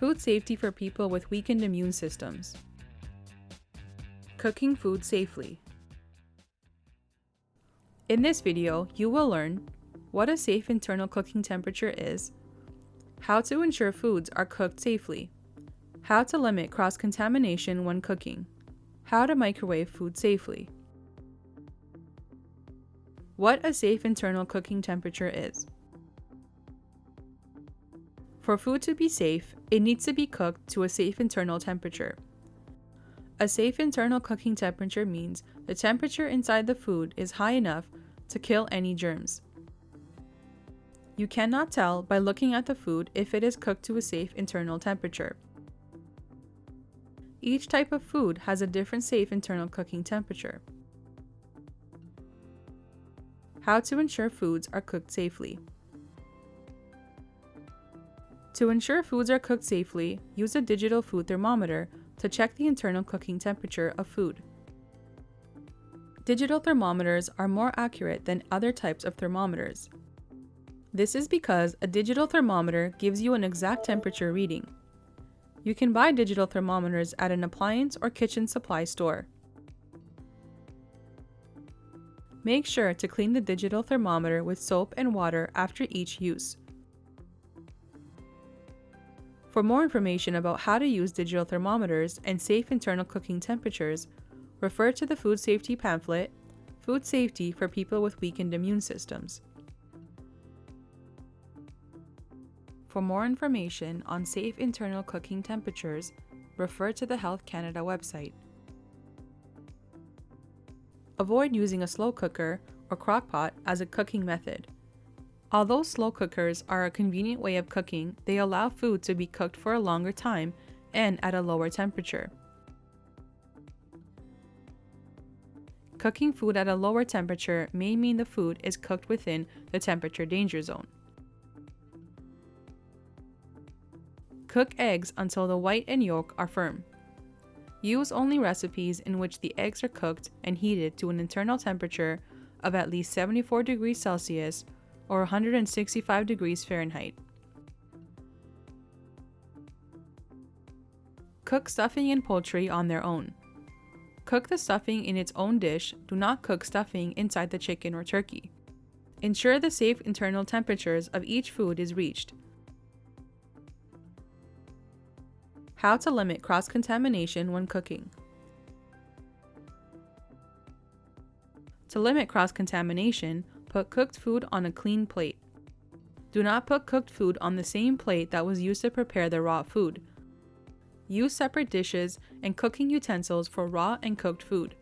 Food safety for people with weakened immune systems. Cooking food safely. In this video, you will learn what a safe internal cooking temperature is, how to ensure foods are cooked safely, how to limit cross-contamination when cooking, how to microwave food safely. What a safe internal cooking temperature is. For food to be safe, it needs to be cooked to a safe internal temperature. A safe internal cooking temperature means the temperature inside the food is high enough to kill any germs. You cannot tell by looking at the food if it is cooked to a safe internal temperature. Each type of food has a different safe internal cooking temperature. How to ensure foods are cooked safely. To ensure foods are cooked safely, use a digital food thermometer to check the internal cooking temperature of food. Digital thermometers are more accurate than other types of thermometers. This is because a digital thermometer gives you an exact temperature reading. You can buy digital thermometers at an appliance or kitchen supply store. Make sure to clean the digital thermometer with soap and water after each use. For more information about how to use digital thermometers and safe internal cooking temperatures, refer to the food safety pamphlet, Food Safety for People with Weakened Immune Systems. For more information on safe internal cooking temperatures, refer to the Health Canada website. Avoid using a slow cooker or crockpot as a cooking method. Although slow cookers are a convenient way of cooking, they allow food to be cooked for a longer time and at a lower temperature. Cooking food at a lower temperature may mean the food is cooked within the temperature danger zone. Cook eggs until the white and yolk are firm. Use only recipes in which the eggs are cooked and heated to an internal temperature of at least 74 degrees Celsius or 165 degrees Fahrenheit. Cook stuffing and poultry on their own. Cook the stuffing in its own dish. Do not cook stuffing inside the chicken or turkey. Ensure the safe internal temperatures of each food is reached. How to limit cross-contamination when cooking. To limit cross-contamination, put cooked food on a clean plate. Do not put cooked food on the same plate that was used to prepare the raw food. Use separate dishes and cooking utensils for raw and cooked food.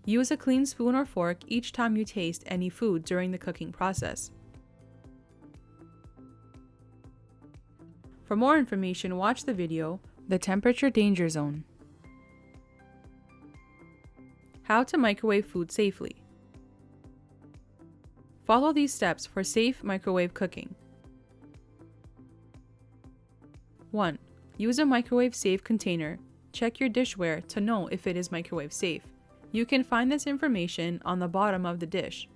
Use a clean spoon or fork each time you taste any food during the cooking process. For more information, watch the video, The Temperature Danger Zone. How to microwave food safely. Follow these steps for safe microwave cooking. 1. Use a microwave-safe container. Check your dishware to know if it is microwave safe. You can find this information on the bottom of the dish.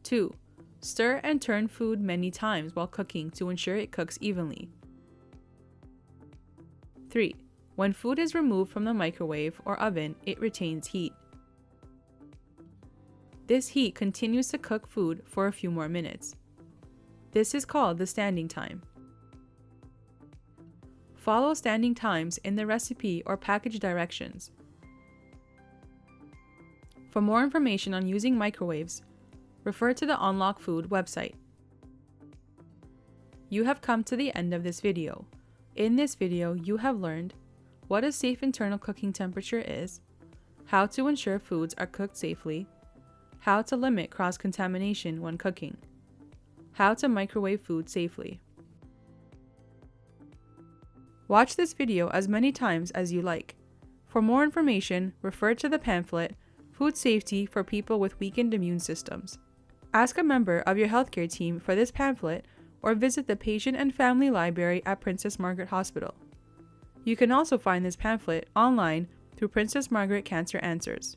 2. Stir and turn food many times while cooking to ensure it cooks evenly. 3. When food is removed from the microwave or oven, it retains heat. This heat continues to cook food for a few more minutes. This is called the standing time. Follow standing times in the recipe or package directions. For more information on using microwaves, refer to the Unlock Food website. You have come to the end of this video. In this video, you have learned what a safe internal cooking temperature is, how to ensure foods are cooked safely, how to limit cross-contamination when cooking, how to microwave food safely. Watch this video as many times as you like. For more information, refer to the pamphlet, Food Safety for People with Weakened Immune Systems. Ask a member of your healthcare team for this pamphlet or visit the Patient and Family Library at Princess Margaret Hospital. You can also find this pamphlet online through Princess Margaret Cancer Answers.